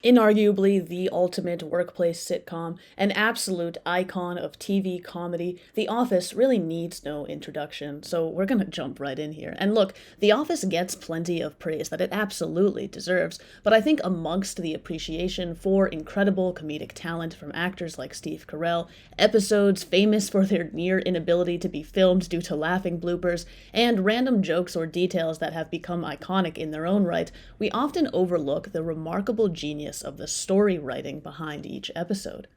Inarguably the ultimate workplace sitcom, an absolute icon of TV comedy, The Office really needs no introduction, so we're gonna jump right in here. And look, The Office gets plenty of praise that it absolutely deserves, but I think amongst the appreciation for incredible comedic talent from actors like Steve Carell, episodes famous for their near inability to be filmed due to laughing bloopers, and random jokes or details that have become iconic in their own right, we often overlook the remarkable genius of the story writing behind each episode.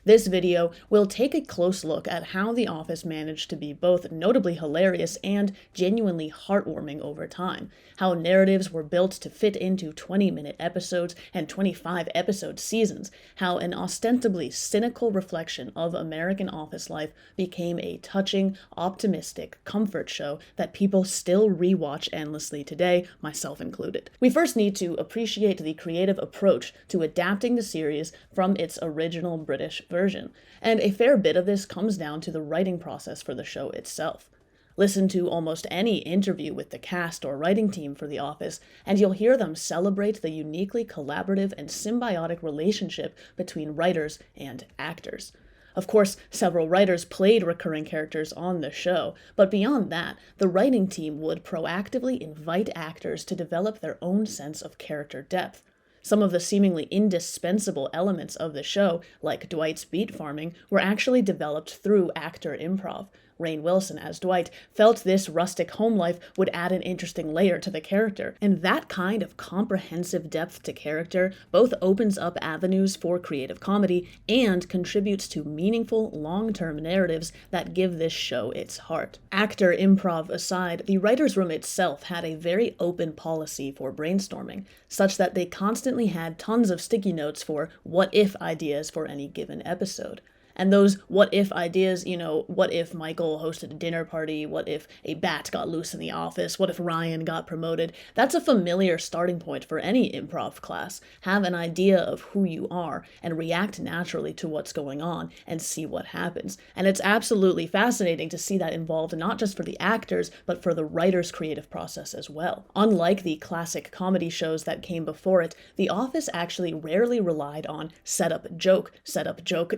This video will take a close look at how The Office managed to be both notably hilarious and genuinely heartwarming over time, how narratives were built to fit into 20-minute episodes and 25-episode seasons, how an ostensibly cynical reflection of American office life became a touching, optimistic comfort show that people still rewatch endlessly today, myself included. We first need to appreciate the creative approach to adapting the series from its original British version, and a fair bit of this comes down to the writing process for the show itself. Listen to almost any interview with the cast or writing team for The Office, and you'll hear them celebrate the uniquely collaborative and symbiotic relationship between writers and actors. Of course, several writers played recurring characters on the show, but beyond that, the writing team would proactively invite actors to develop their own sense of character depth. Some of the seemingly indispensable elements of the show, like Dwight's beat farming, were actually developed through actor improv. Rainn Wilson as Dwight felt this rustic home life would add an interesting layer to the character, and that kind of comprehensive depth to character both opens up avenues for creative comedy and contributes to meaningful, long-term narratives that give this show its heart. Actor improv aside, the writer's room itself had a very open policy for brainstorming, such that they constantly had tons of sticky notes for what-if ideas for any given episode. And those what-if ideas, what if Michael hosted a dinner party, what if a bat got loose in the office, what if Ryan got promoted, that's a familiar starting point for any improv class. Have an idea of who you are and react naturally to what's going on and see what happens. And it's absolutely fascinating to see that involved not just for the actors, but for the writer's creative process as well. Unlike the classic comedy shows that came before it, The Office actually rarely relied on setup joke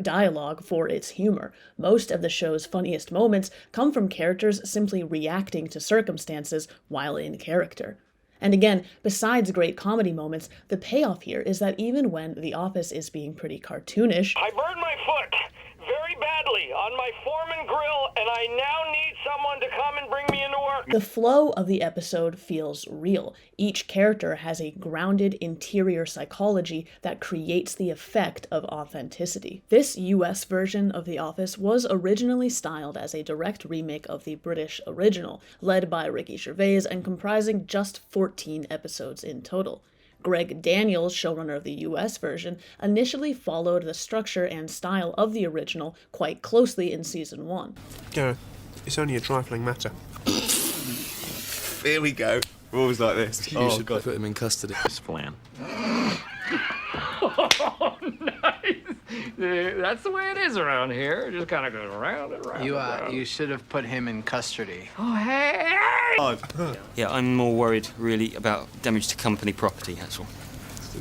dialogue for its humor. Most of the show's funniest moments come from characters simply reacting to circumstances while in character. And again, besides great comedy moments, the payoff here is that even when The Office is being pretty cartoonish, I burned my foot very badly on my Foreman grill, and I now need someone to come and bring me into work. the flow of the episode feels real. Each character has a grounded interior psychology that creates the effect of authenticity. This US version of The Office was originally styled as a direct remake of the British original, led by Ricky Gervais and comprising just 14 episodes in total. Greg Daniels, showrunner of the US version, initially followed the structure and style of the original quite closely in season 1. Gareth, it's only a trifling matter. Here we go. We're always like this. You should put him in custody. This plan. Oh, nice. That's the way it is around here. It just kind of goes around and around. You should have put him in custody. Oh, hey! Yeah, I'm more worried, really, about damage to company property, that's all.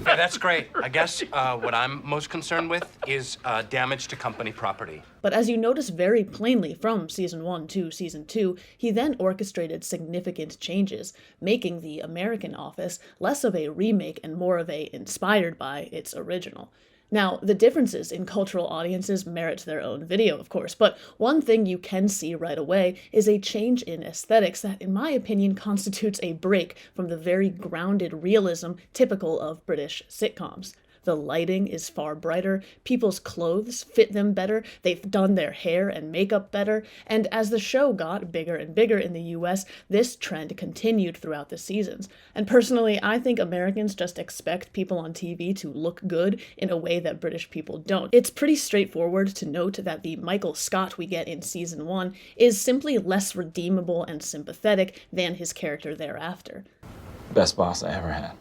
That's great. I guess what I'm most concerned with is damage to company property. But as you notice very plainly from season 1 to season 2, he then orchestrated significant changes, making the American Office less of a remake and more of a inspired by its original. Now, the differences in cultural audiences merit their own video, of course, but one thing you can see right away is a change in aesthetics that, in my opinion, constitutes a break from the very grounded realism typical of British sitcoms. The lighting is far brighter, people's clothes fit them better, they've done their hair and makeup better, and as the show got bigger and bigger in the US, this trend continued throughout the seasons. And personally, I think Americans just expect people on TV to look good in a way that British people don't. It's pretty straightforward to note that the Michael Scott we get in season 1 is simply less redeemable and sympathetic than his character thereafter. Best boss I ever had.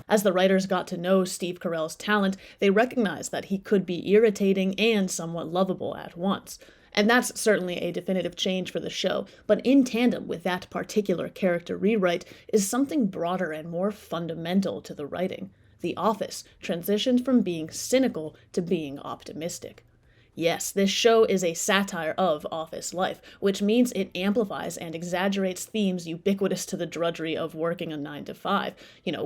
As the writers got to know Steve Carell's talent, they recognized that he could be irritating and somewhat lovable at once. And that's certainly a definitive change for the show, but in tandem with that particular character rewrite is something broader and more fundamental to the writing. The Office transitioned from being cynical to being optimistic. Yes, this show is a satire of office life, which means it amplifies and exaggerates themes ubiquitous to the drudgery of working a 9 to 5.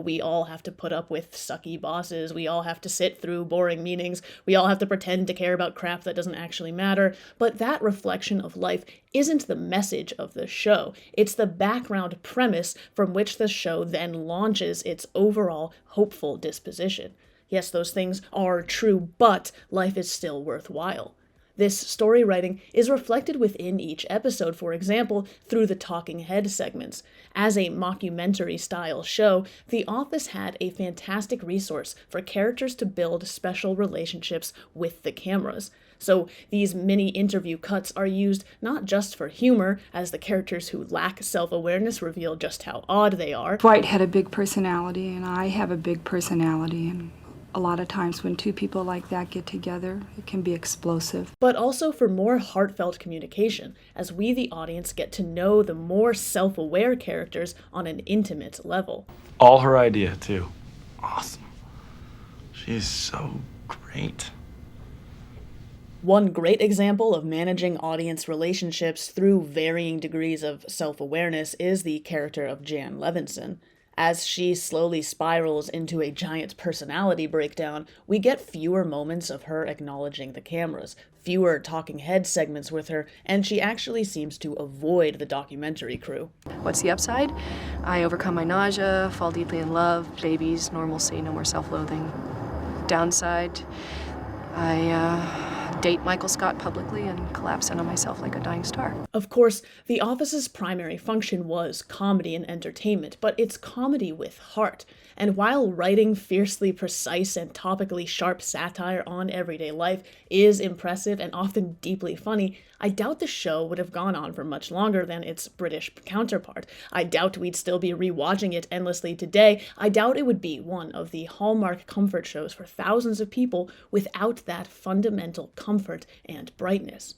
We all have to put up with sucky bosses, we all have to sit through boring meetings, we all have to pretend to care about crap that doesn't actually matter, but that reflection of life isn't the message of the show. It's the background premise from which the show then launches its overall hopeful disposition. Yes, those things are true, but life is still worthwhile. This story writing is reflected within each episode, for example, through the talking head segments. As a mockumentary-style show, The Office had a fantastic resource for characters to build special relationships with the cameras. So these mini interview cuts are used not just for humor, as the characters who lack self-awareness reveal just how odd they are. Dwight had a big personality, and I have a big personality, and a lot of times when two people like that get together, it can be explosive. But also for more heartfelt communication, as we, the audience, get to know the more self-aware characters on an intimate level. All her idea, too. Awesome. She's so great. One great example of managing audience relationships through varying degrees of self-awareness is the character of Jan Levinson. As she slowly spirals into a giant personality breakdown, we get fewer moments of her acknowledging the cameras, fewer talking head segments with her, and she actually seems to avoid the documentary crew. What's the upside? I overcome my nausea, fall deeply in love, babies, normalcy, no more self-loathing. Downside, I date Michael Scott publicly and collapse in on myself like a dying star. Of course, The Office's primary function was comedy and entertainment, but it's comedy with heart. And while writing fiercely precise and topically sharp satire on everyday life is impressive and often deeply funny, I doubt the show would have gone on for much longer than its British counterpart. I doubt we'd still be rewatching it endlessly today. I doubt it would be one of the hallmark comfort shows for thousands of people without that fundamental comfort and brightness.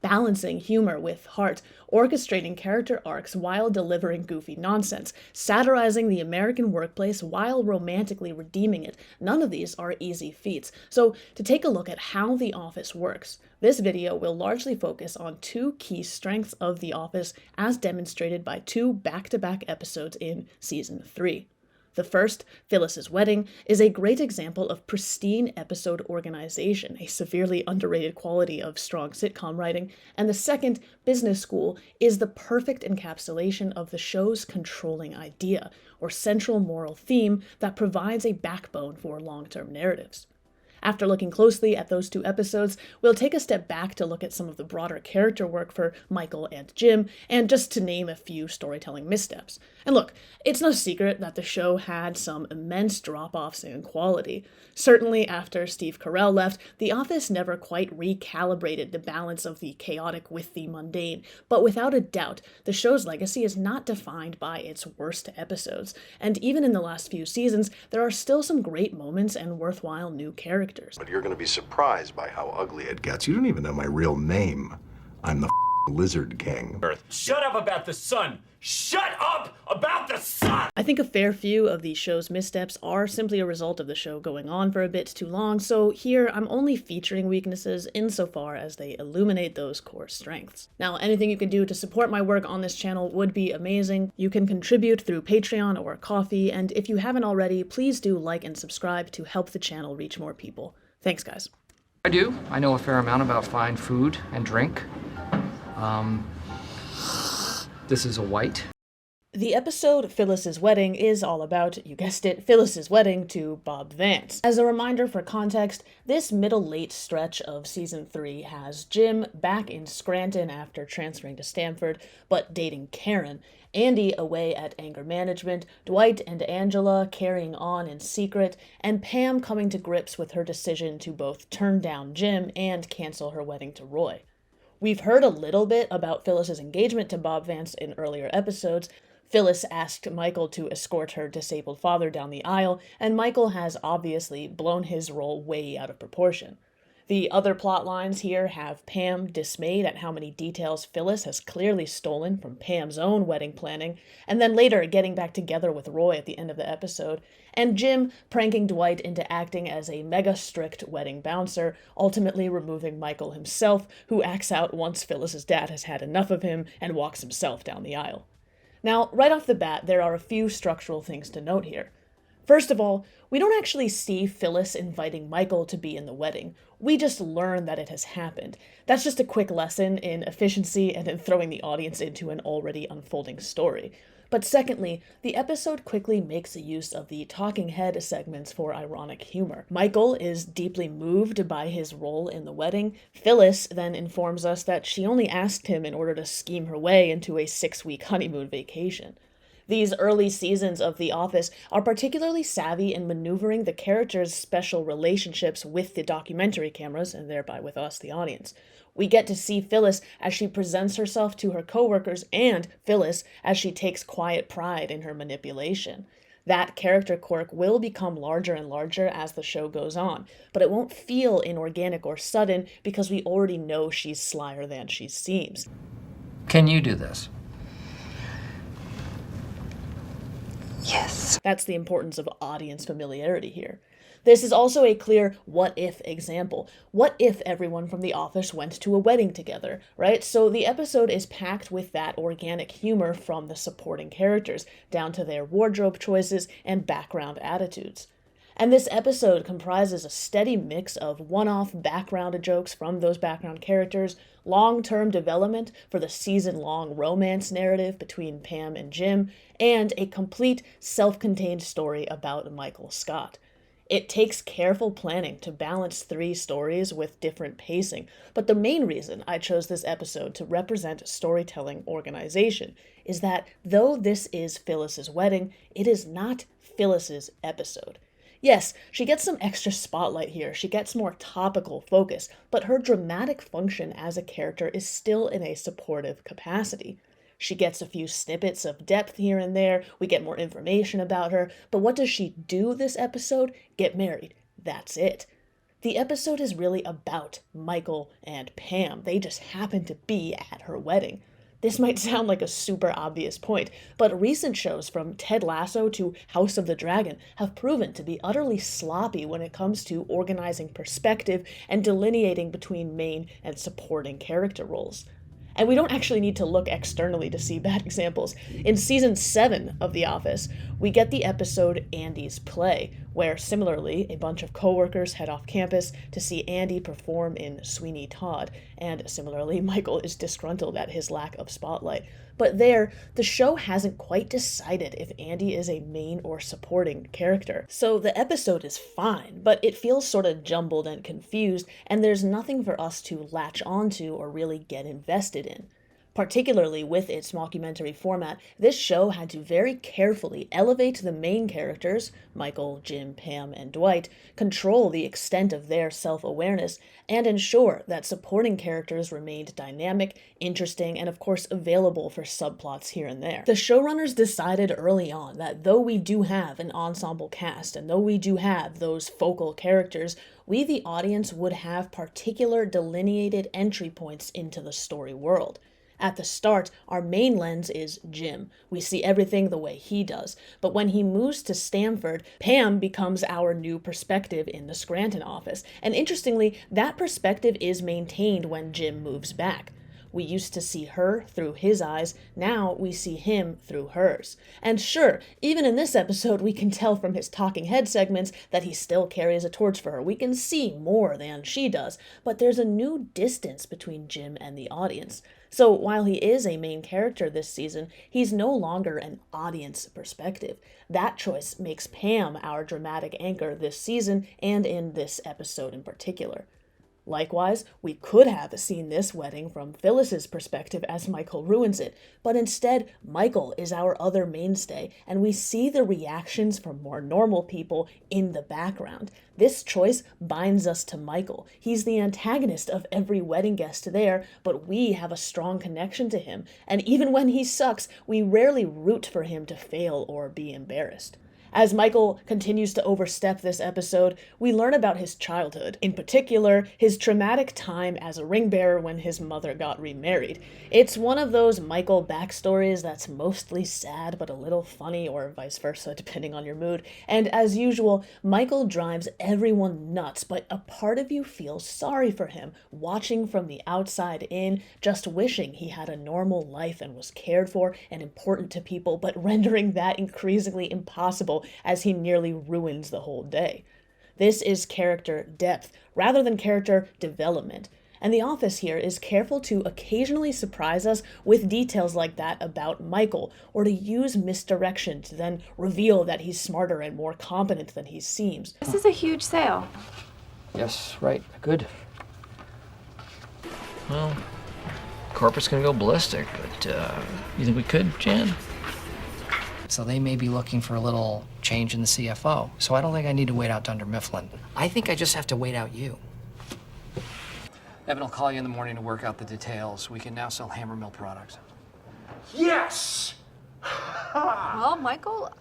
Balancing humor with heart, orchestrating character arcs while delivering goofy nonsense, satirizing the American workplace while romantically redeeming it. None of these are easy feats. So, to take a look at how The Office works, this video will largely focus on two key strengths of The Office as demonstrated by two back-to-back episodes in Season 3. The first, Phyllis's Wedding, is a great example of pristine episode organization, a severely underrated quality of strong sitcom writing, and the second, Business School, is the perfect encapsulation of the show's controlling idea, or central moral theme that provides a backbone for long-term narratives. After looking closely at those two episodes, we'll take a step back to look at some of the broader character work for Michael and Jim, and just to name a few storytelling missteps. And look, it's no secret that the show had some immense drop-offs in quality. Certainly after Steve Carell left, The Office never quite recalibrated the balance of the chaotic with the mundane, but without a doubt, the show's legacy is not defined by its worst episodes, and even in the last few seasons, there are still some great moments and worthwhile new characters. But you're going to be surprised by how ugly it gets. You don't even know my real name. I'm the Lizard King. Shut up about the sun! Shut up about the sun! I think a fair few of the show's missteps are simply a result of the show going on for a bit too long, so here I'm only featuring weaknesses insofar as they illuminate those core strengths. Now, anything you can do to support my work on this channel would be amazing. You can contribute through Patreon or Ko-fi, and if you haven't already, please do like and subscribe to help the channel reach more people. Thanks, guys. I do. I know a fair amount about fine food and drink. This is a white. The episode Phyllis's Wedding is all about, you guessed it, Phyllis's wedding to Bob Vance. As a reminder for context, this middle-late stretch of Season 3 has Jim back in Scranton after transferring to Stanford, but dating Karen, Andy away at anger management, Dwight and Angela carrying on in secret, and Pam coming to grips with her decision to both turn down Jim and cancel her wedding to Roy. We've heard a little bit about Phyllis's engagement to Bob Vance in earlier episodes. Phyllis asked Michael to escort her disabled father down the aisle, and Michael has obviously blown his role way out of proportion. The other plot lines here have Pam dismayed at how many details Phyllis has clearly stolen from Pam's own wedding planning, and then later getting back together with Roy at the end of the episode, and Jim pranking Dwight into acting as a mega strict wedding bouncer, ultimately removing Michael himself, who acts out once Phyllis's dad has had enough of him and walks himself down the aisle. Now, right off the bat, there are a few structural things to note here. First of all, we don't actually see Phyllis inviting Michael to be in the wedding. We just learn that it has happened. That's just a quick lesson in efficiency and in throwing the audience into an already unfolding story. But secondly, the episode quickly makes use of the talking head segments for ironic humor. Michael is deeply moved by his role in the wedding. Phyllis then informs us that she only asked him in order to scheme her way into a 6-week honeymoon vacation. These early seasons of The Office are particularly savvy in maneuvering the characters' special relationships with the documentary cameras, and thereby with us, the audience. We get to see Phyllis as she presents herself to her coworkers, and Phyllis as she takes quiet pride in her manipulation. That character quirk will become larger and larger as the show goes on, but it won't feel inorganic or sudden because we already know she's slyer than she seems. Can you do this? Yes. That's the importance of audience familiarity here. This is also a clear what-if example. What if everyone from The Office went to a wedding together, right? So the episode is packed with that organic humor from the supporting characters, down to their wardrobe choices and background attitudes. And this episode comprises a steady mix of one-off background jokes from those background characters, long-term development for the season-long romance narrative between Pam and Jim, and a complete self-contained story about Michael Scott. It takes careful planning to balance 3 stories with different pacing, but the main reason I chose this episode to represent storytelling organization is that though this is Phyllis's wedding, it is not Phyllis's episode. Yes, she gets some extra spotlight here, she gets more topical focus, but her dramatic function as a character is still in a supportive capacity. She gets a few snippets of depth here and there, we get more information about her, but what does she do this episode? Get married. That's it. The episode is really about Michael and Pam. They just happen to be at her wedding. This might sound like a super obvious point, but recent shows from Ted Lasso to House of the Dragon have proven to be utterly sloppy when it comes to organizing perspective and delineating between main and supporting character roles. And we don't actually need to look externally to see bad examples. In season 7 of The Office, we get the episode Andy's Play, where similarly, a bunch of coworkers head off campus to see Andy perform in Sweeney Todd, and similarly, Michael is disgruntled at his lack of spotlight. But there, the show hasn't quite decided if Andy is a main or supporting character. So the episode is fine, but it feels sort of jumbled and confused, and there's nothing for us to latch onto or really get invested in. Particularly with its mockumentary format, this show had to very carefully elevate the main characters, Michael, Jim, Pam, and Dwight, control the extent of their self-awareness, and ensure that supporting characters remained dynamic, interesting, and of course available for subplots here and there. The showrunners decided early on that though we do have an ensemble cast, and though we do have those focal characters, we the audience would have particular delineated entry points into the story world. At the start, our main lens is Jim. We see everything the way he does. But when he moves to Stamford, Pam becomes our new perspective in the Scranton office. And interestingly, that perspective is maintained when Jim moves back. We used to see her through his eyes, now we see him through hers. And sure, even in this episode, we can tell from his talking head segments that he still carries a torch for her. We can see more than she does, but there's a new distance between Jim and the audience. So while he is a main character this season, he's no longer an audience perspective. That choice makes Pam our dramatic anchor this season and in this episode in particular. Likewise, we could have seen this wedding from Phyllis's perspective as Michael ruins it, but instead, Michael is our other mainstay, and we see the reactions from more normal people in the background. This choice binds us to Michael. He's the antagonist of every wedding guest there, but we have a strong connection to him, and even when he sucks, we rarely root for him to fail or be embarrassed. As Michael continues to overstep this episode, we learn about his childhood, in particular, his traumatic time as a ring bearer when his mother got remarried. It's one of those Michael backstories that's mostly sad but a little funny, or vice versa, depending on your mood. And as usual, Michael drives everyone nuts, but a part of you feels sorry for him, watching from the outside in, just wishing he had a normal life and was cared for and important to people, but rendering that increasingly impossible as he nearly ruins the whole day. This is character depth rather than character development. And The Office here is careful to occasionally surprise us with details like that about Michael, or to use misdirection to then reveal that he's smarter and more competent than he seems. This is a huge sale. Yes, right. Good. Well, corporate's gonna go ballistic, but you think we could, Jan? So they may be looking for a little change in the CFO. So I don't think I need to wait out Dunder Mifflin. I think I just have to wait out you. Evan will call you in the morning to work out the details. We can now sell Hammer Mill products. Yes! Well, Michael,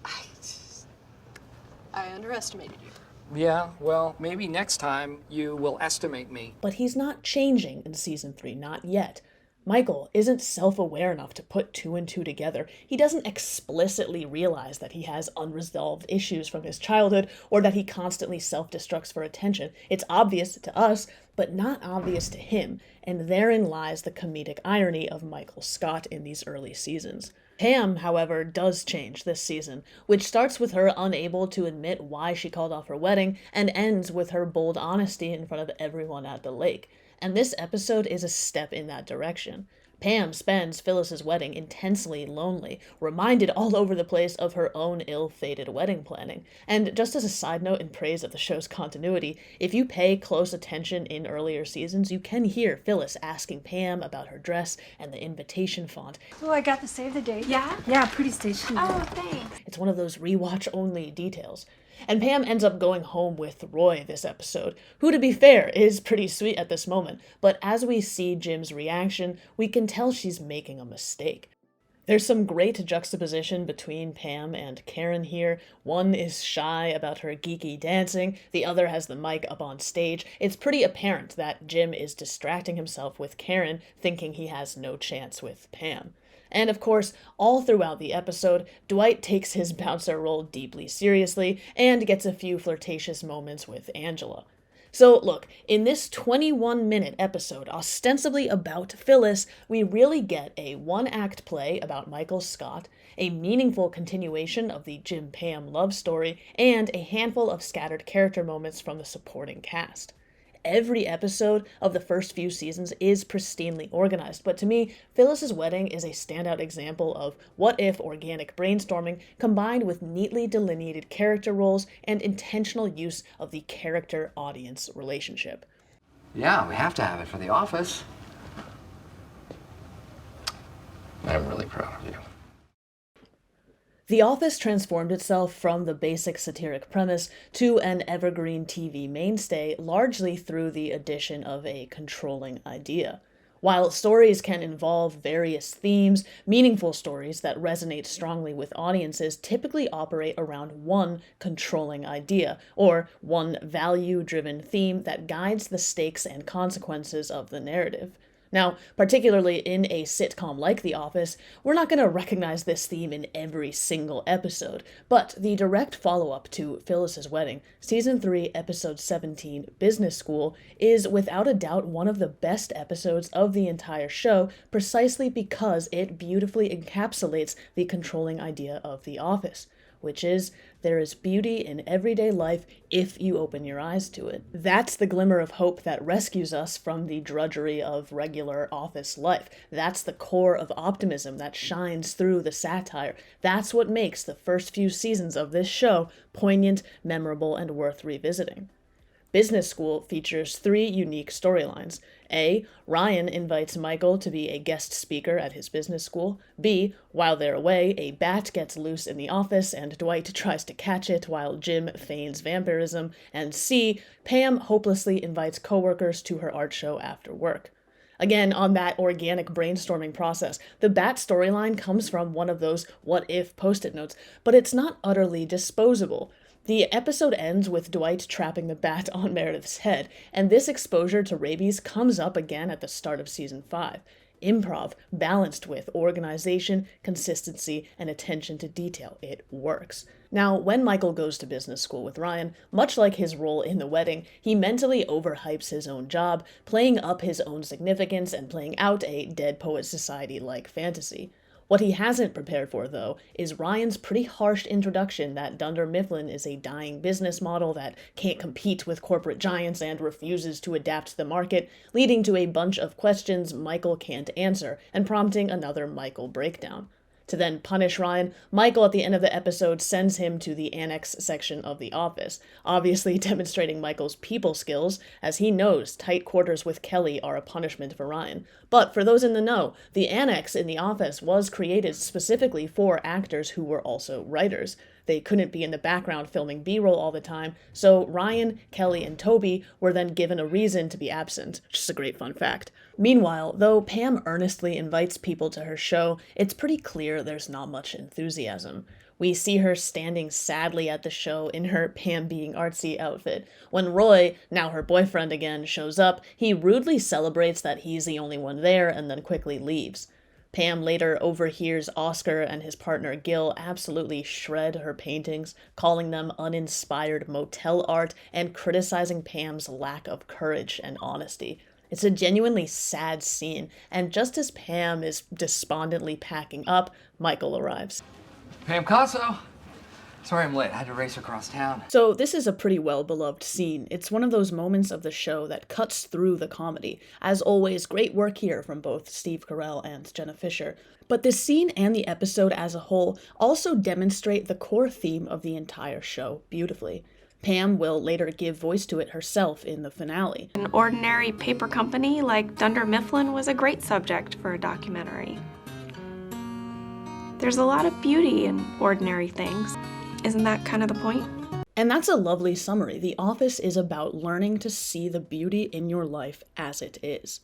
I underestimated you. Yeah, well, maybe next time you will estimate me. But he's not changing in season 3, not yet. Michael isn't self-aware enough to put 2 and 2 together. He doesn't explicitly realize that he has unresolved issues from his childhood, or that he constantly self-destructs for attention. It's obvious to us, but not obvious to him, and therein lies the comedic irony of Michael Scott in these early seasons. Pam, however, does change this season, which starts with her unable to admit why she called off her wedding, and ends with her bold honesty in front of everyone at the lake. And this episode is a step in that direction. Pam spends Phyllis's wedding intensely lonely, reminded all over the place of her own ill-fated wedding planning. And just as a side note in praise of the show's continuity, if you pay close attention in earlier seasons, you can hear Phyllis asking Pam about her dress and the invitation font. Oh, I got the save the date. Yeah? Yeah, pretty stationery. Oh, thanks. It's one of those rewatch-only details. And Pam ends up going home with Roy this episode, who, to be fair, is pretty sweet at this moment, but as we see Jim's reaction, we can tell she's making a mistake. There's some great juxtaposition between Pam and Karen here. One is shy about her geeky dancing, the other has the mic up on stage. It's pretty apparent that Jim is distracting himself with Karen, thinking he has no chance with Pam. And of course, all throughout the episode, Dwight takes his bouncer role deeply seriously and gets a few flirtatious moments with Angela. So look, in this 21-minute episode, ostensibly about Phyllis, we really get a one-act play about Michael Scott, a meaningful continuation of the Jim-Pam love story, and a handful of scattered character moments from the supporting cast. Every episode of the first few seasons is pristinely organized, but to me, Phyllis's wedding is a standout example of what-if organic brainstorming combined with neatly delineated character roles and intentional use of the character-audience relationship. Yeah, we have to have it for The Office. I'm really proud of you. The Office transformed itself from the basic satiric premise to an evergreen TV mainstay largely through the addition of a controlling idea. While stories can involve various themes, meaningful stories that resonate strongly with audiences typically operate around one controlling idea, or one value-driven theme that guides the stakes and consequences of the narrative. Now, particularly in a sitcom like The Office, we're not going to recognize this theme in every single episode, but the direct follow-up to Phyllis's Wedding, Season 3, Episode 17, Business School, is without a doubt one of the best episodes of the entire show, precisely because it beautifully encapsulates the controlling idea of The Office, which is, there is beauty in everyday life if you open your eyes to it. That's the glimmer of hope that rescues us from the drudgery of regular office life. That's the core of optimism that shines through the satire. That's what makes the first few seasons of this show poignant, memorable, and worth revisiting. Business School features 3 unique storylines. A. Ryan invites Michael to be a guest speaker at his business school. B. While they're away, a bat gets loose in the office and Dwight tries to catch it while Jim feigns vampirism. And C. Pam hopelessly invites coworkers to her art show after work. Again, on that organic brainstorming process, the Bat storyline comes from one of those what-if post-it notes, but it's not utterly disposable. The episode ends with Dwight trapping the Bat on Meredith's head, and this exposure to rabies comes up again at the start of season 5. Improv, balanced with organization, consistency, and attention to detail. It works. Now, when Michael goes to business school with Ryan, much like his role in The Wedding, he mentally overhypes his own job, playing up his own significance and playing out a Dead Poets Society-like fantasy. What he hasn't prepared for, though, is Ryan's pretty harsh introduction that Dunder Mifflin is a dying business model that can't compete with corporate giants and refuses to adapt to the market, leading to a bunch of questions Michael can't answer and prompting another Michael breakdown. To then punish Ryan, Michael at the end of the episode sends him to the annex section of the office, obviously demonstrating Michael's people skills, as he knows tight quarters with Kelly are a punishment for Ryan. But for those in the know, the annex in the office was created specifically for actors who were also writers. They couldn't be in the background filming B-roll all the time, so Ryan, Kelly, and Toby were then given a reason to be absent. Just a great fun fact. Meanwhile, though Pam earnestly invites people to her show, it's pretty clear there's not much enthusiasm. We see her standing sadly at the show in her Pam being artsy outfit. When Roy, now her boyfriend again, shows up, he rudely celebrates that he's the only one there and then quickly leaves. Pam later overhears Oscar and his partner Gil absolutely shred her paintings, calling them uninspired motel art and criticizing Pam's lack of courage and honesty. It's a genuinely sad scene, and just as Pam is despondently packing up, Michael arrives. Pam Casso! Sorry I'm late. I had to race across town. So this is a pretty well-beloved scene. It's one of those moments of the show that cuts through the comedy. As always, great work here from both Steve Carell and Jenna Fischer. But this scene and the episode as a whole also demonstrate the core theme of the entire show beautifully. Pam will later give voice to it herself in the finale. An ordinary paper company like Dunder Mifflin was a great subject for a documentary. There's a lot of beauty in ordinary things. Isn't that kind of the point? And that's a lovely summary. The Office is about learning to see the beauty in your life as it is.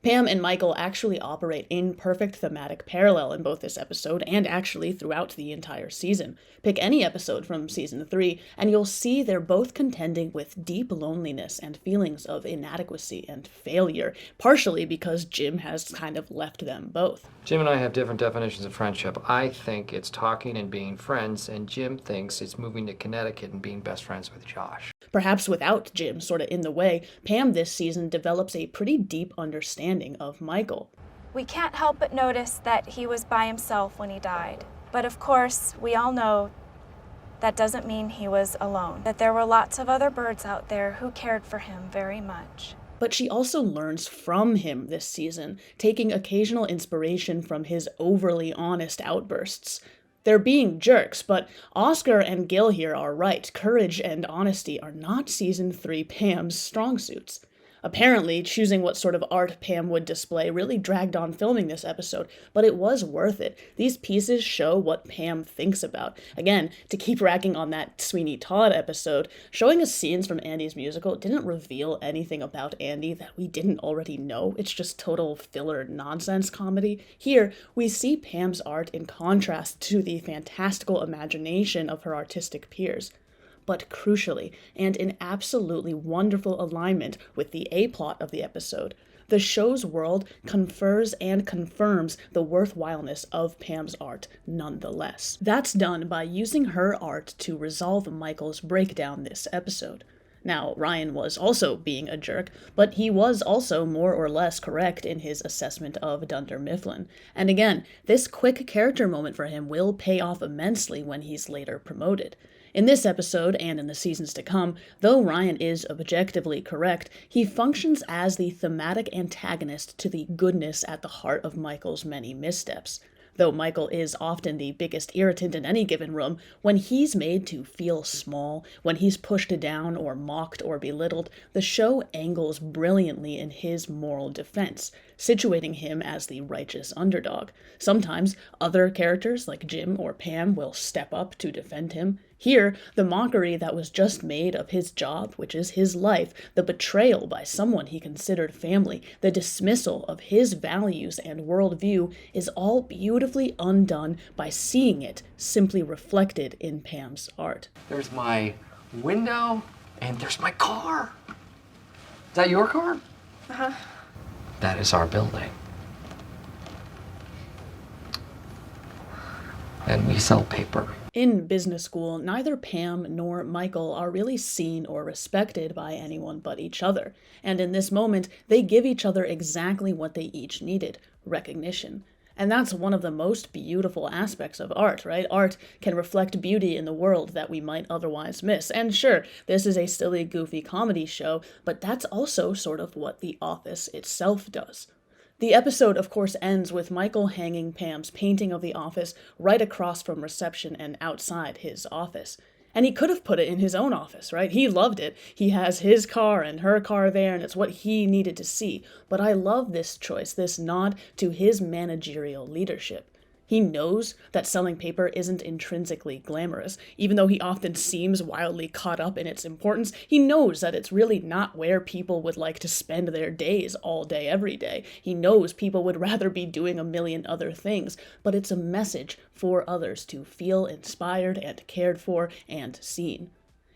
Pam and Michael actually operate in perfect thematic parallel in both this episode and actually throughout the entire season. Pick any episode from season 3 and you'll see they're both contending with deep loneliness and feelings of inadequacy and failure, partially because Jim has kind of left them both. Jim and I have different definitions of friendship. I think it's talking and being friends, and Jim thinks it's moving to Connecticut and being best friends with Josh. Perhaps without Jim sort of in the way, Pam this season develops a pretty deep understanding of Michael. We can't help but notice that he was by himself when he died. But of course, we all know that doesn't mean he was alone. That there were lots of other birds out there who cared for him very much. But she also learns from him this season, taking occasional inspiration from his overly honest outbursts. They're being jerks, but Oscar and Gil here are right. Courage and honesty are not season 3 Pam's strong suits. Apparently, choosing what sort of art Pam would display really dragged on filming this episode, but it was worth it. These pieces show what Pam thinks about. Again, to keep racking on that Sweeney Todd episode, showing us scenes from Andy's musical didn't reveal anything about Andy that we didn't already know. It's just total filler nonsense comedy. Here, we see Pam's art in contrast to the fantastical imagination of her artistic peers. But crucially, and in absolutely wonderful alignment with the A-plot of the episode, the show's world confers and confirms the worthwhileness of Pam's art nonetheless. That's done by using her art to resolve Michael's breakdown this episode. Now, Ryan was also being a jerk, but he was also more or less correct in his assessment of Dunder Mifflin. And again, this quick character moment for him will pay off immensely when he's later promoted. In this episode, and in the seasons to come, though Ryan is objectively correct, he functions as the thematic antagonist to the goodness at the heart of Michael's many missteps. Though Michael is often the biggest irritant in any given room, when he's made to feel small, when he's pushed down or mocked or belittled, the show angles brilliantly in his moral defense, situating him as the righteous underdog. Sometimes other characters like Jim or Pam will step up to defend him. Here, the mockery that was just made of his job, which is his life, the betrayal by someone he considered family, the dismissal of his values and worldview is all beautifully undone by seeing it simply reflected in Pam's art. There's my window, and there's my car. Is that your car? Uh-huh. That is our building. And we sell paper. In business school, neither Pam nor Michael are really seen or respected by anyone but each other, and in this moment, they give each other exactly what they each needed: recognition. And that's one of the most beautiful aspects of art, right? Art can reflect beauty in the world that we might otherwise miss. And sure, this is a silly, goofy comedy show, but that's also sort of what The Office itself does. The episode, of course, ends with Michael hanging Pam's painting of the office right across from reception and outside his office. And he could have put it in his own office, right? He loved it. He has his car and her car there, and it's what he needed to see. But I love this choice, this nod to his managerial leadership. He knows that selling paper isn't intrinsically glamorous. Even though he often seems wildly caught up in its importance, he knows that it's really not where people would like to spend their days all day, every day. He knows people would rather be doing a million other things, but it's a message for others to feel inspired and cared for and seen.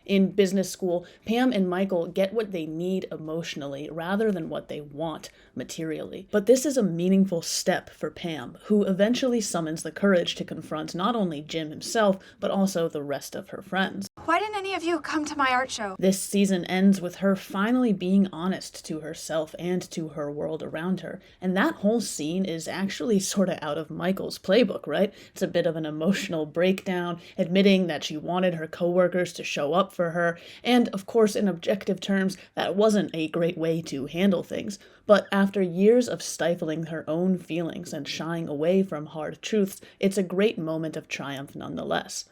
In business school, Pam and Michael get what they need emotionally rather than what they want materially. But this is a meaningful step for Pam, who eventually summons the courage to confront not only Jim himself, but also the rest of her friends. Why didn't any of you come to my art show? This season ends with her finally being honest to herself and to her world around her. And that whole scene is actually sort of out of Michael's playbook, right? It's a bit of an emotional breakdown, admitting that she wanted her coworkers to show up for her, and of course, in objective terms, that wasn't a great way to handle things. But after years of stifling her own feelings and shying away from hard truths, it's a great moment of triumph nonetheless.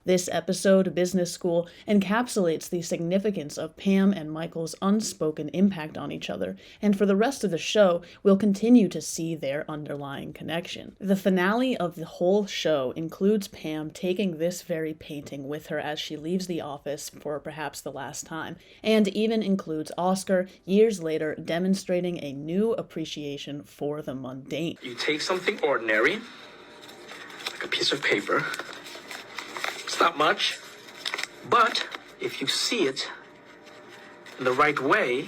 This episode, Business School, encapsulates the significance of Pam and Michael's unspoken impact on each other, and for the rest of the show, we'll continue to see their underlying connection. The finale of the whole show includes Pam taking this very painting with her as she leaves the office for perhaps the last time, and even includes Oscar, years later, demonstrating a new appreciation for the mundane. You take something ordinary, like a piece of paper. It's not much, but if you see it in the right way,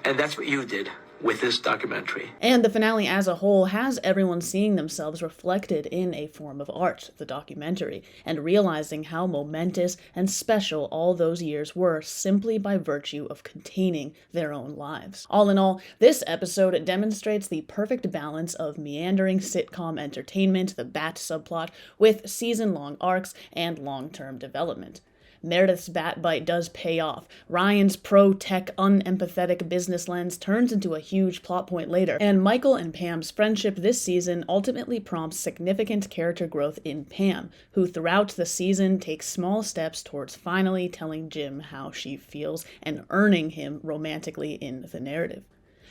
and that's what you did with this documentary. And the finale as a whole has everyone seeing themselves reflected in a form of art, the documentary, and realizing how momentous and special all those years were simply by virtue of containing their own lives. All in all, this episode demonstrates the perfect balance of meandering sitcom entertainment, the Bat subplot, with season-long arcs and long-term development. Meredith's bat bite does pay off. Ryan's pro-tech, unempathetic business lens turns into a huge plot point later, and Michael and Pam's friendship this season ultimately prompts significant character growth in Pam, who throughout the season takes small steps towards finally telling Jim how she feels and earning him romantically in the narrative.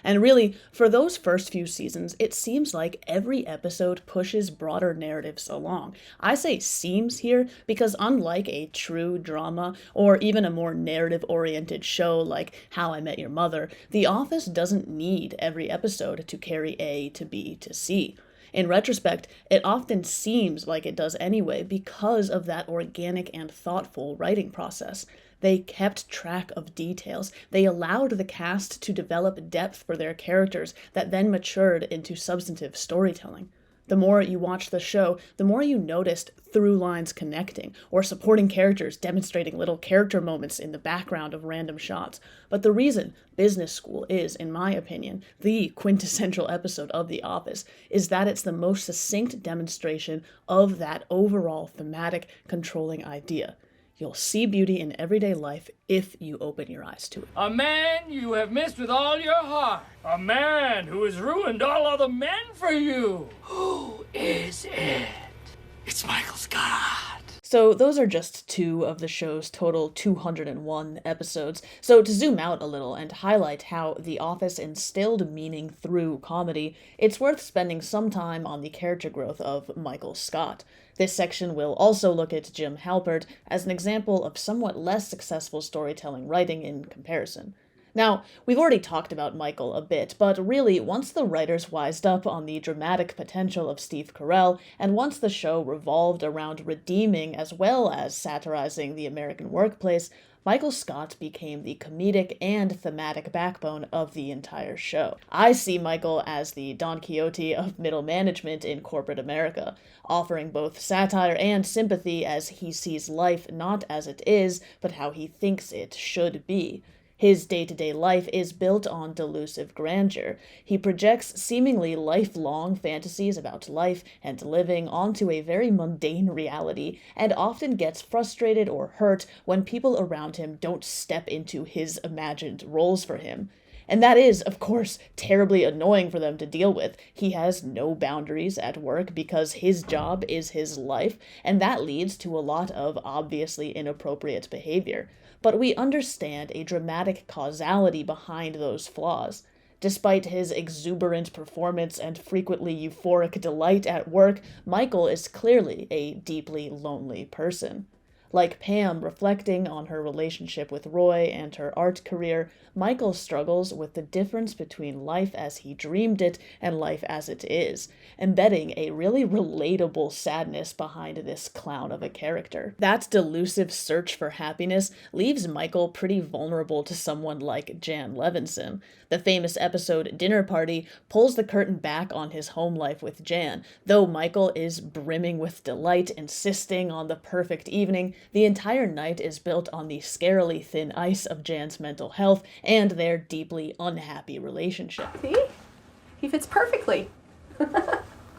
And really, for those first few seasons, it seems like every episode pushes broader narratives along. I say seems here because unlike a true drama or even a more narrative-oriented show like How I Met Your Mother, The Office doesn't need every episode to carry A to B to C. In retrospect, it often seems like it does anyway because of that organic and thoughtful writing process. They kept track of details. They allowed the cast to develop depth for their characters that then matured into substantive storytelling. The more you watch the show, the more you noticed through lines connecting, or supporting characters demonstrating little character moments in the background of random shots. But the reason Business School is, in my opinion, the quintessential episode of The Office is that it's the most succinct demonstration of that overall thematic controlling idea. You'll see beauty in everyday life if you open your eyes to it. A man you have missed with all your heart. A man who has ruined all other men for you. Who is it? It's Michael Scott. So those are just 2 of the show's total 201 episodes. So to zoom out a little and highlight how The Office instilled meaning through comedy, it's worth spending some time on the character growth of Michael Scott. This section will also look at Jim Halpert as an example of somewhat less successful storytelling writing in comparison. Now, we've already talked about Michael a bit, but really, once the writers wised up on the dramatic potential of Steve Carell, and once the show revolved around redeeming as well as satirizing the American workplace, Michael Scott became the comedic and thematic backbone of the entire show. I see Michael as the Don Quixote of middle management in corporate America, offering both satire and sympathy as he sees life not as it is, but how he thinks it should be. His day-to-day life is built on delusive grandeur. He projects seemingly lifelong fantasies about life and living onto a very mundane reality, and often gets frustrated or hurt when people around him don't step into his imagined roles for him. And that is, of course, terribly annoying for them to deal with. He has no boundaries at work because his job is his life, and that leads to a lot of obviously inappropriate behavior. But we understand a dramatic causality behind those flaws. Despite his exuberant performance and frequently euphoric delight at work, Michael is clearly a deeply lonely person. Like Pam reflecting on her relationship with Roy and her art career, Michael struggles with the difference between life as he dreamed it and life as it is, embedding a really relatable sadness behind this clown of a character. That delusive search for happiness leaves Michael pretty vulnerable to someone like Jan Levinson. The famous episode Dinner Party pulls the curtain back on his home life with Jan. Though Michael is brimming with delight, insisting on the perfect evening, the entire night is built on the scarily thin ice of Jan's mental health and their deeply unhappy relationship. See? He fits perfectly.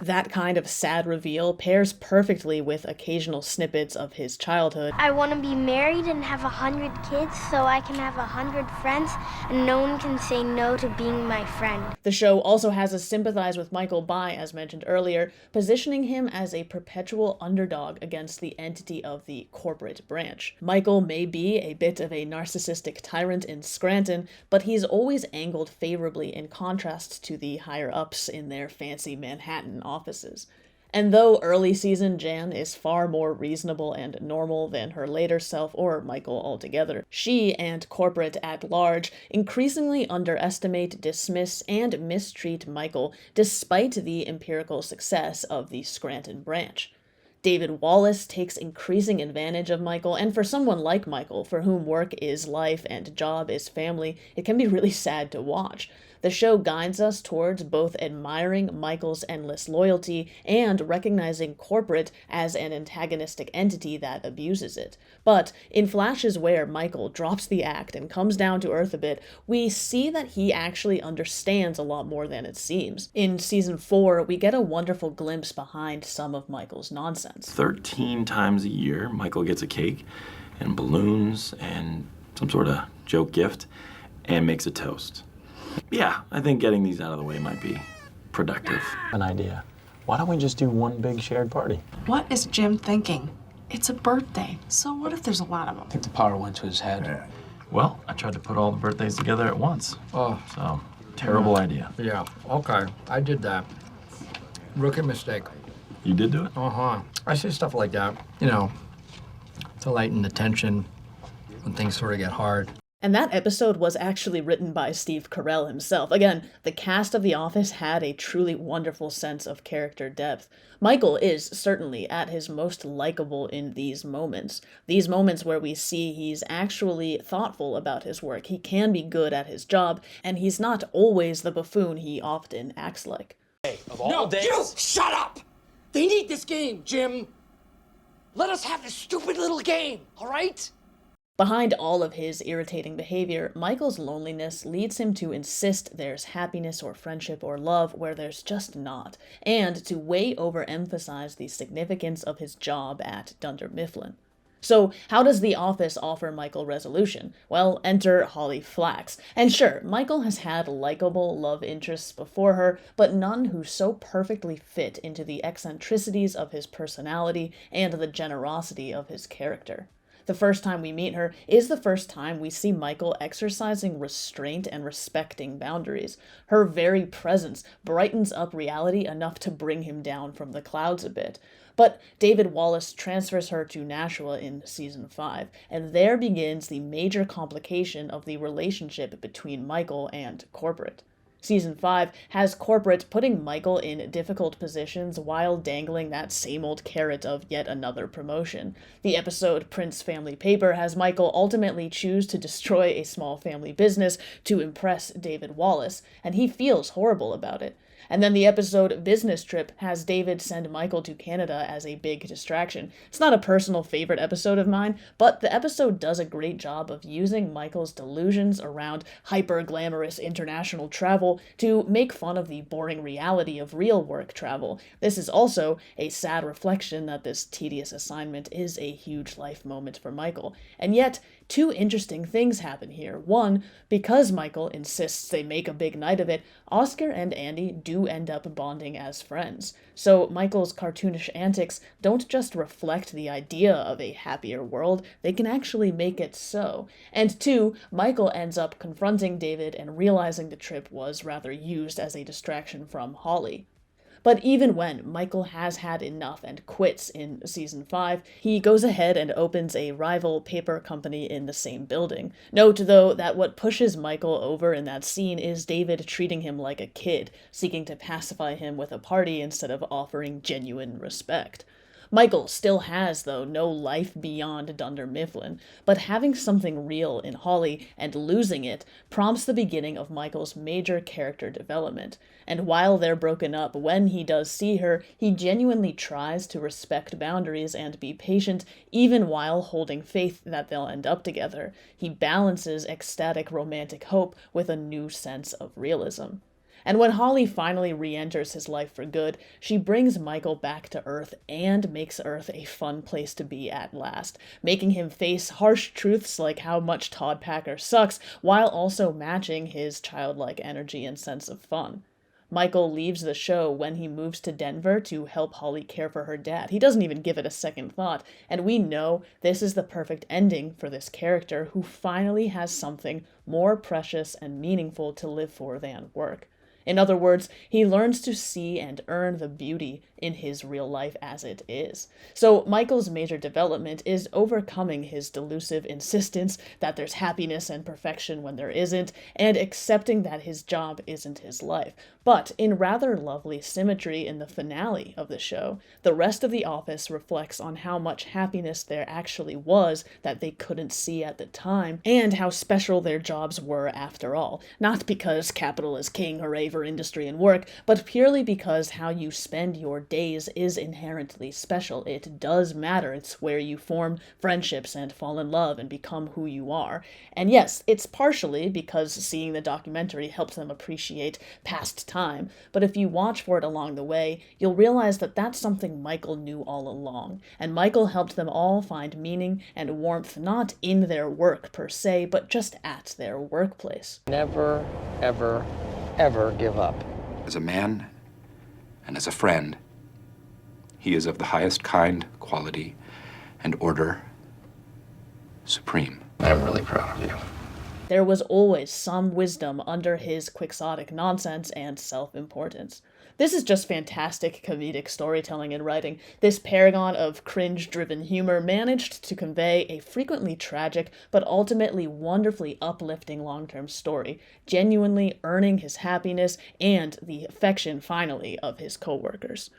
That kind of sad reveal pairs perfectly with occasional snippets of his childhood. I want to be married and have 100 kids so I can have 100 friends and no one can say no to being my friend. The show also has us sympathize with Michael by, as mentioned earlier, positioning him as a perpetual underdog against the entity of the corporate branch. Michael may be a bit of a narcissistic tyrant in Scranton, but he's always angled favorably in contrast to the higher-ups in their fancy Manhattan offices. And though early season Jan is far more reasonable and normal than her later self or Michael altogether, she and corporate at large increasingly underestimate, dismiss, and mistreat Michael despite the empirical success of the Scranton branch. David Wallace takes increasing advantage of Michael, and for someone like Michael, for whom work is life and job is family, it can be really sad to watch. The show guides us towards both admiring Michael's endless loyalty and recognizing corporate as an antagonistic entity that abuses it. But in flashes where Michael drops the act and comes down to earth a bit, we see that he actually understands a lot more than it seems. In season 4, we get a wonderful glimpse behind some of Michael's nonsense. 13 times a year, Michael gets a cake and balloons and some sort of joke gift and makes a toast. Yeah, I think getting these out of the way might be productive. An idea. Why don't we just do one big shared party? What is Jim thinking? It's a birthday, so what if there's a lot of them? I think the power went to his head. Well, I tried to put all the birthdays together at once. Oh. So, terrible idea. Yeah, okay. I did that. Rookie mistake. You did do it? Uh-huh. I say stuff like that, to lighten the tension when things sort of get hard. And that episode was actually written by Steve Carell himself. Again, the cast of The Office had a truly wonderful sense of character depth. Michael is certainly at his most likable in these moments. These moments where we see he's actually thoughtful about his work. He can be good at his job, and he's not always the buffoon he often acts like. Of all days. You shut up! They need this game, Jim. Let us have this stupid little game, all right? Behind all of his irritating behavior, Michael's loneliness leads him to insist there's happiness or friendship or love where there's just not, and to way overemphasize the significance of his job at Dunder Mifflin. So how does The Office offer Michael resolution? Well, enter Holly Flax. And sure, Michael has had likable love interests before her, but none who so perfectly fit into the eccentricities of his personality and the generosity of his character. The first time we meet her is the first time we see Michael exercising restraint and respecting boundaries. Her very presence brightens up reality enough to bring him down from the clouds a bit. But David Wallace transfers her to Nashua in season 5, and there begins the major complication of the relationship between Michael and corporate. Season 5 has corporate putting Michael in difficult positions while dangling that same old carrot of yet another promotion. The episode Prince Family Paper has Michael ultimately choose to destroy a small family business to impress David Wallace, and he feels horrible about it. And then the episode Business Trip has David send Michael to Canada as a big distraction. It's not a personal favorite episode of mine, but the episode does a great job of using Michael's delusions around hyper-glamorous international travel to make fun of the boring reality of real work travel. This is also a sad reflection that this tedious assignment is a huge life moment for Michael. And yet, two interesting things happen here. One, because Michael insists they make a big night of it, Oscar and Andy do end up bonding as friends. So Michael's cartoonish antics don't just reflect the idea of a happier world, they can actually make it so. And two, Michael ends up confronting David and realizing the trip was rather used as a distraction from Holly. But even when Michael has had enough and quits in season 5, he goes ahead and opens a rival paper company in the same building. Note, though, that what pushes Michael over in that scene is David treating him like a kid, seeking to pacify him with a party instead of offering genuine respect. Michael still has, though, no life beyond Dunder Mifflin, but having something real in Holly and losing it prompts the beginning of Michael's major character development. And while they're broken up, when he does see her, he genuinely tries to respect boundaries and be patient, even while holding faith that they'll end up together. He balances ecstatic romantic hope with a new sense of realism. And when Holly finally re-enters his life for good, she brings Michael back to Earth and makes Earth a fun place to be at last, making him face harsh truths like how much Todd Packer sucks, while also matching his childlike energy and sense of fun. Michael leaves the show when he moves to Denver to help Holly care for her dad. He doesn't even give it a second thought, and we know this is the perfect ending for this character who finally has something more precious and meaningful to live for than work. In other words, he learns to see and earn the beauty in his real life as it is. So Michael's major development is overcoming his delusive insistence that there's happiness and perfection when there isn't, and accepting that his job isn't his life. But in rather lovely symmetry in the finale of the show, the rest of The Office reflects on how much happiness there actually was that they couldn't see at the time, and how special their jobs were after all. Not because capital is king, hooray for industry and work, but purely because how you spend your days is inherently special. It does matter. It's where you form friendships and fall in love and become who you are. And yes, it's partially because seeing the documentary helps them appreciate past time, but if you watch for it along the way, you'll realize that that's something Michael knew all along, and Michael helped them all find meaning and warmth not in their work per se, but just at their workplace. Never, ever, ever give up. As a man and as a friend, he is of the highest kind, quality, and order supreme. I'm really proud of you. There was always some wisdom under his quixotic nonsense and self-importance. This is just fantastic comedic storytelling and writing. This paragon of cringe-driven humor managed to convey a frequently tragic but ultimately wonderfully uplifting long-term story, genuinely earning his happiness and the affection, finally, of his co-workers.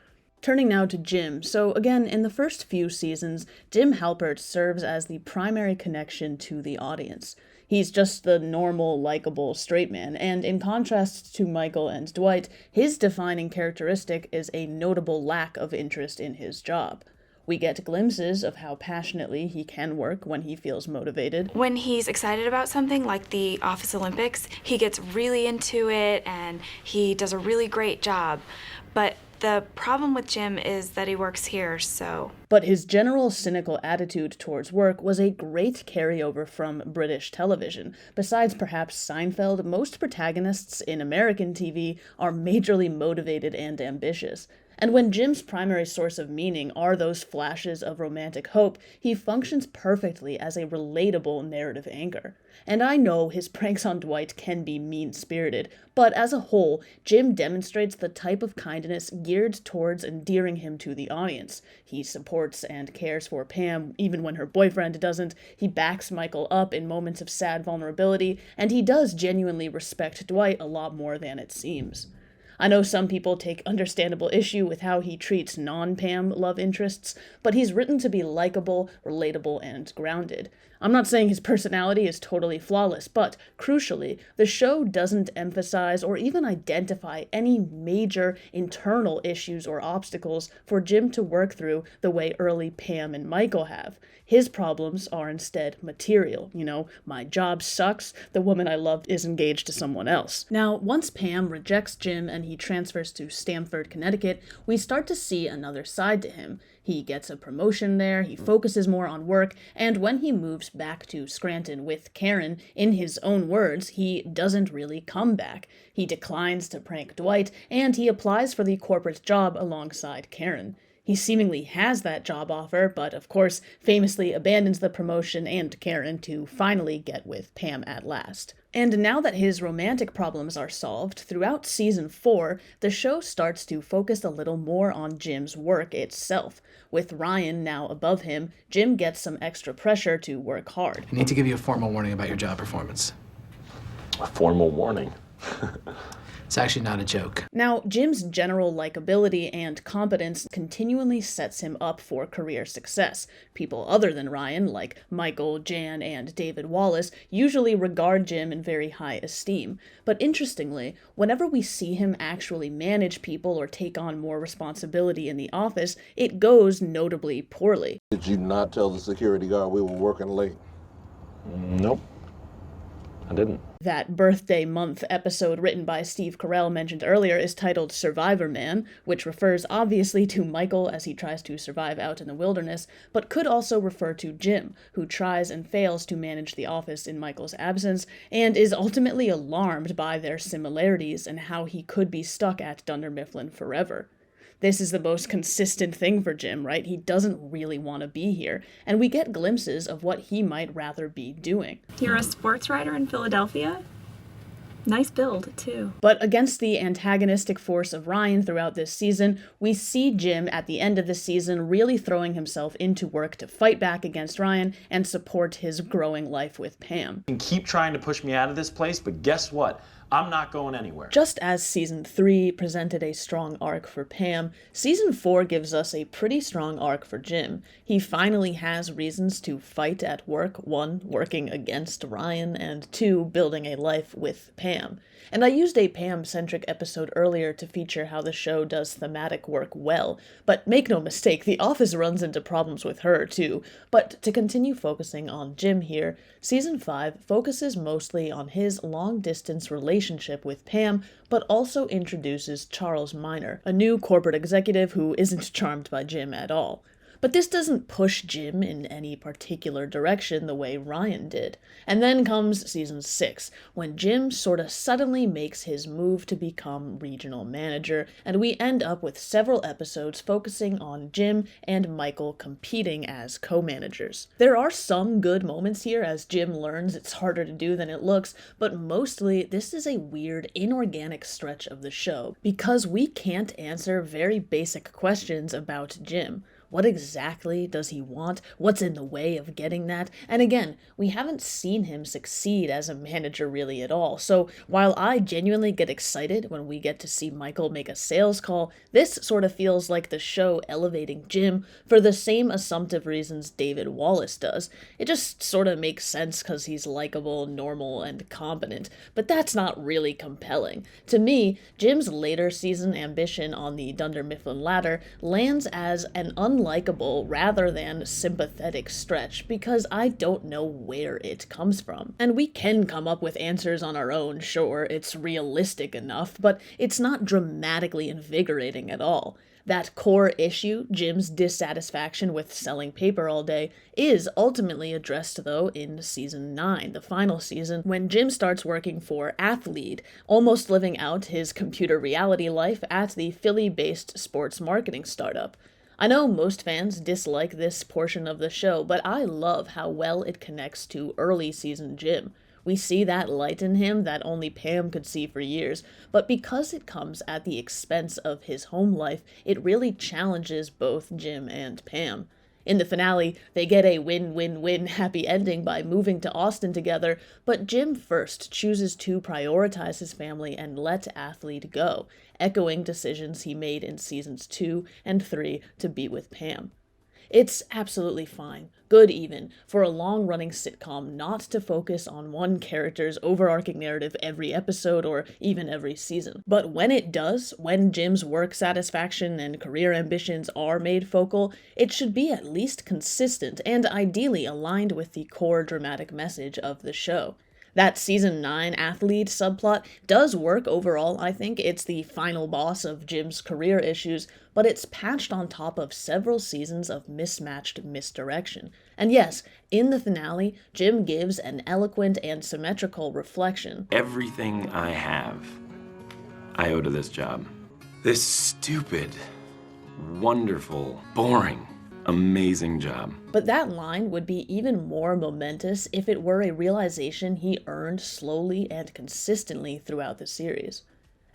Turning now to Jim. So again, in the first few seasons, Jim Halpert serves as the primary connection to the audience. He's just the normal, likable straight man, and in contrast to Michael and Dwight, his defining characteristic is a notable lack of interest in his job. We get glimpses of how passionately he can work when he feels motivated. When he's excited about something like the Office Olympics, he gets really into it and he does a really great job. But The problem with Jim is that he works here, so... But his general cynical attitude towards work was a great carryover from British television. Besides perhaps Seinfeld, most protagonists in American TV are majorly motivated and ambitious. And when Jim's primary source of meaning are those flashes of romantic hope, he functions perfectly as a relatable narrative anchor. And I know his pranks on Dwight can be mean-spirited, but as a whole, Jim demonstrates the type of kindness geared towards endearing him to the audience. He supports and cares for Pam even when her boyfriend doesn't, he backs Michael up in moments of sad vulnerability, and he does genuinely respect Dwight a lot more than it seems. I know some people take understandable issue with how he treats non-Pam love interests, but he's written to be likable, relatable, and grounded. I'm not saying his personality is totally flawless, but, crucially, the show doesn't emphasize or even identify any major internal issues or obstacles for Jim to work through the way early Pam and Michael have. His problems are instead material. My job sucks, the woman I loved is engaged to someone else. Now, once Pam rejects Jim and he transfers to Stamford, Connecticut, we start to see another side to him. He gets a promotion there, he focuses more on work, and when he moves back to Scranton with Karen, in his own words, he doesn't really come back. He declines to prank Dwight, and he applies for the corporate job alongside Karen. He seemingly has that job offer, but of course famously abandons the promotion and Karen to finally get with Pam at last. And now that his romantic problems are solved, throughout season 4, the show starts to focus a little more on Jim's work itself. With Ryan now above him, Jim gets some extra pressure to work hard. I need to give you a formal warning about your job performance. A formal warning? It's actually not a joke. Now, Jim's general likability and competence continually sets him up for career success. People other than Ryan, like Michael, Jan, and David Wallace, usually regard Jim in very high esteem. But interestingly, whenever we see him actually manage people or take on more responsibility in the office, it goes notably poorly. Did you not tell the security guard we were working late? Nope. I didn't. That birthday month episode written by Steve Carell mentioned earlier is titled Survivor Man, which refers obviously to Michael as he tries to survive out in the wilderness, but could also refer to Jim, who tries and fails to manage the office in Michael's absence, and is ultimately alarmed by their similarities and how he could be stuck at Dunder Mifflin forever. This is the most consistent thing for Jim, right? He doesn't really want to be here, and we get glimpses of what he might rather be doing. You're a sports writer in Philadelphia? Nice build, too. But against the antagonistic force of Ryan throughout this season, we see Jim at the end of the season really throwing himself into work to fight back against Ryan and support his growing life with Pam. You can keep trying to push me out of this place, but guess what? I'm not going anywhere. Just as Season 3 presented a strong arc for Pam, Season 4 gives us a pretty strong arc for Jim. He finally has reasons to fight at work, 1, working against Ryan, and 2, building a life with Pam. And I used a Pam-centric episode earlier to feature how the show does thematic work well, but make no mistake, The Office runs into problems with her too. But to continue focusing on Jim here, Season 5 focuses mostly on his long-distance relationship with Pam, but also introduces Charles Minor, a new corporate executive who isn't charmed by Jim at all. But this doesn't push Jim in any particular direction the way Ryan did. And then comes Season 6, when Jim sorta suddenly makes his move to become regional manager, and we end up with several episodes focusing on Jim and Michael competing as co-managers. There are some good moments here as Jim learns it's harder to do than it looks, but mostly this is a weird, inorganic stretch of the show, because we can't answer very basic questions about Jim. What exactly does he want? What's in the way of getting that? And again, we haven't seen him succeed as a manager really at all. So while I genuinely get excited when we get to see Michael make a sales call, this sort of feels like the show elevating Jim for the same assumptive reasons David Wallace does. It just sort of makes sense because he's likable, normal, and competent, but that's not really compelling. To me, Jim's later season ambition on the Dunder Mifflin ladder lands as an unlikely unlikable rather than sympathetic stretch because I don't know where it comes from. And we can come up with answers on our own, sure, it's realistic enough, but it's not dramatically invigorating at all. That core issue, Jim's dissatisfaction with selling paper all day, is ultimately addressed though in season 9, the final season, when Jim starts working for Athlete, almost living out his computer reality life at the Philly-based sports marketing startup. I know most fans dislike this portion of the show, but I love how well it connects to early season Jim. We see that light in him that only Pam could see for years, but because it comes at the expense of his home life, it really challenges both Jim and Pam. In the finale, they get a win-win-win happy ending by moving to Austin together, but Jim first chooses to prioritize his family and let Athlete go, echoing decisions he made in seasons 2 and 3 to be with Pam. It's absolutely fine, good even, for a long-running sitcom not to focus on one character's overarching narrative every episode or even every season. But when it does, when Jim's work satisfaction and career ambitions are made focal, it should be at least consistent and ideally aligned with the core dramatic message of the show. That season 9 Athlete subplot does work overall, I think. It's the final boss of Jim's career issues, but it's patched on top of several seasons of mismatched misdirection. And yes, in the finale, Jim gives an eloquent and symmetrical reflection. Everything I have, I owe to this job. This stupid, wonderful, boring, amazing job. But that line would be even more momentous if it were a realization he earned slowly and consistently throughout the series.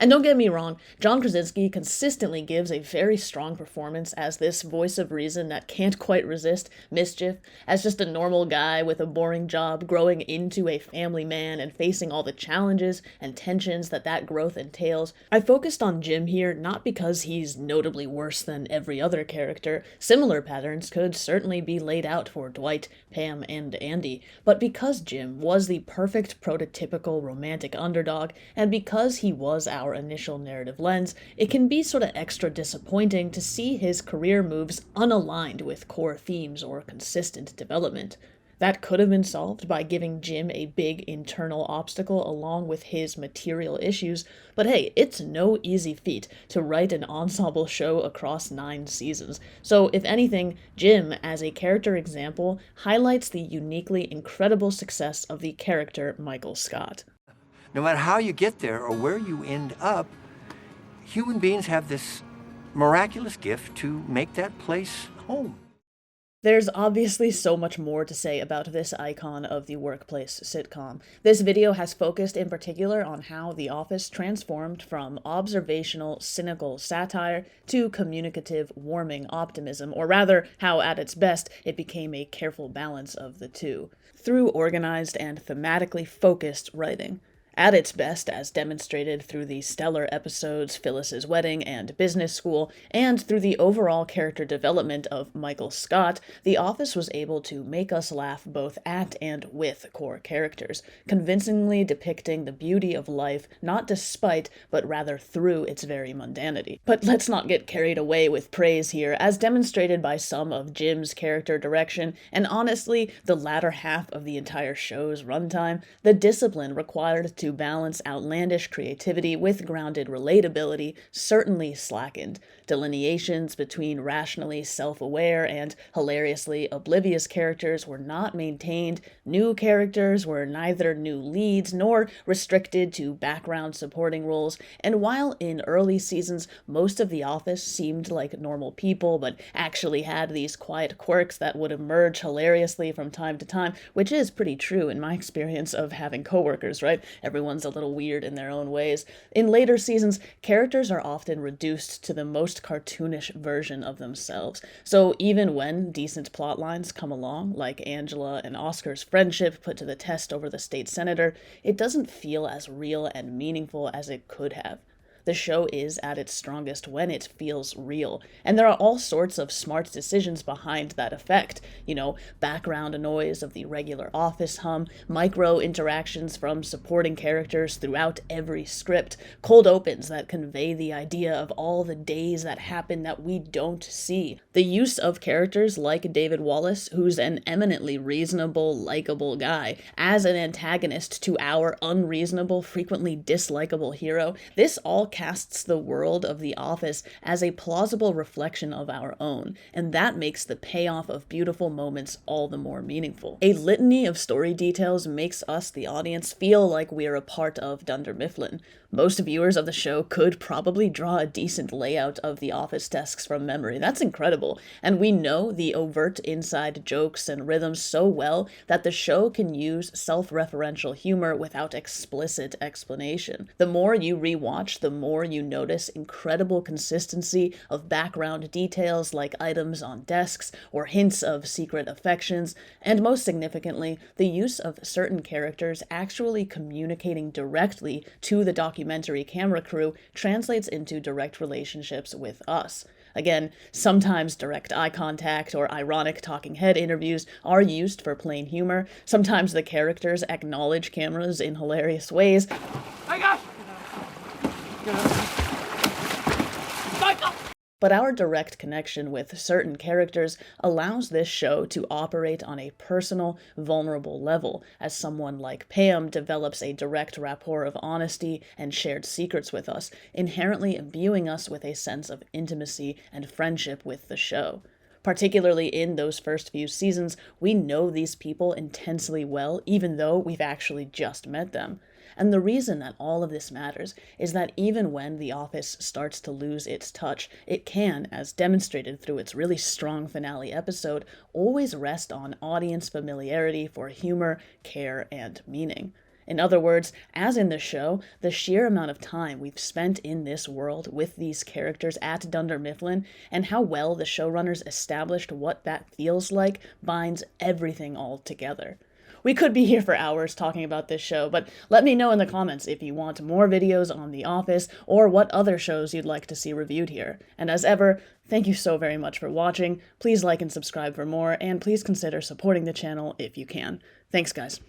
And don't get me wrong, John Krasinski consistently gives a very strong performance as this voice of reason that can't quite resist mischief, as just a normal guy with a boring job growing into a family man and facing all the challenges and tensions that growth entails. I focused on Jim here not because he's notably worse than every other character. Similar patterns could certainly be laid out for Dwight, Pam, and Andy, but because Jim was the perfect prototypical romantic underdog, and because he was our initial narrative lens, it can be sort of extra disappointing to see his career moves unaligned with core themes or consistent development. That could have been solved by giving Jim a big internal obstacle along with his material issues, but hey, it's no easy feat to write an ensemble show across 9 seasons. So if anything, Jim, as a character example, highlights the uniquely incredible success of the character Michael Scott. No matter how you get there or where you end up, human beings have this miraculous gift to make that place home. There's obviously so much more to say about this icon of the workplace sitcom. This video has focused in particular on how The Office transformed from observational, cynical satire to communicative, warming optimism, or rather, how at its best it became a careful balance of the two, through organized and thematically focused writing. At its best, as demonstrated through the stellar episodes Phyllis's Wedding and Business School, and through the overall character development of Michael Scott, The Office was able to make us laugh both at and with core characters, convincingly depicting the beauty of life not despite, but rather through its very mundanity. But let's not get carried away with praise here, as demonstrated by some of Jim's character direction, and honestly, the latter half of the entire show's runtime, the discipline required to balance outlandish creativity with grounded relatability certainly slackened. Delineations between rationally self-aware and hilariously oblivious characters were not maintained. New characters were neither new leads nor restricted to background supporting roles, and while in early seasons most of The Office seemed like normal people but actually had these quiet quirks that would emerge hilariously from time to time, which is pretty true in my experience of having coworkers, right? Everyone's a little weird in their own ways. In later seasons, characters are often reduced to the most cartoonish version of themselves. So even when decent plot lines come along, like Angela and Oscar's friendship put to the test over the state senator, it doesn't feel as real and meaningful as it could have. The show is at its strongest when it feels real, and there are all sorts of smart decisions behind that effect. You know, background noise of the regular office hum, micro interactions from supporting characters throughout every script, cold opens that convey the idea of all the days that happen that we don't see. The use of characters like David Wallace, who's an eminently reasonable, likable guy, as an antagonist to our unreasonable, frequently dislikable hero, this all casts the world of The Office as a plausible reflection of our own, and that makes the payoff of beautiful moments all the more meaningful. A litany of story details makes us, the audience, feel like we're a part of Dunder Mifflin. Most viewers of the show could probably draw a decent layout of the office desks from memory. That's incredible. And we know the overt inside jokes and rhythms so well that the show can use self-referential humor without explicit explanation. The more you rewatch, the more you notice incredible consistency of background details like items on desks or hints of secret affections, and most significantly, the use of certain characters actually communicating directly to the documentary camera crew translates into direct relationships with us. Again, sometimes direct eye contact or ironic talking head interviews are used for plain humor. Sometimes the characters acknowledge cameras in hilarious ways. I got Michael! But our direct connection with certain characters allows this show to operate on a personal, vulnerable level, as someone like Pam develops a direct rapport of honesty and shared secrets with us, inherently imbuing us with a sense of intimacy and friendship with the show. Particularly in those first few seasons, we know these people intensely well, even though we've actually just met them. And the reason that all of this matters is that even when The Office starts to lose its touch, it can, as demonstrated through its really strong finale episode, always rest on audience familiarity for humor, care, and meaning. In other words, as in the show, the sheer amount of time we've spent in this world with these characters at Dunder Mifflin, and how well the showrunners established what that feels like, binds everything all together. We could be here for hours talking about this show, but let me know in the comments if you want more videos on The Office or what other shows you'd like to see reviewed here. And as ever, thank you so very much for watching. Please like and subscribe for more, and please consider supporting the channel if you can. Thanks, guys.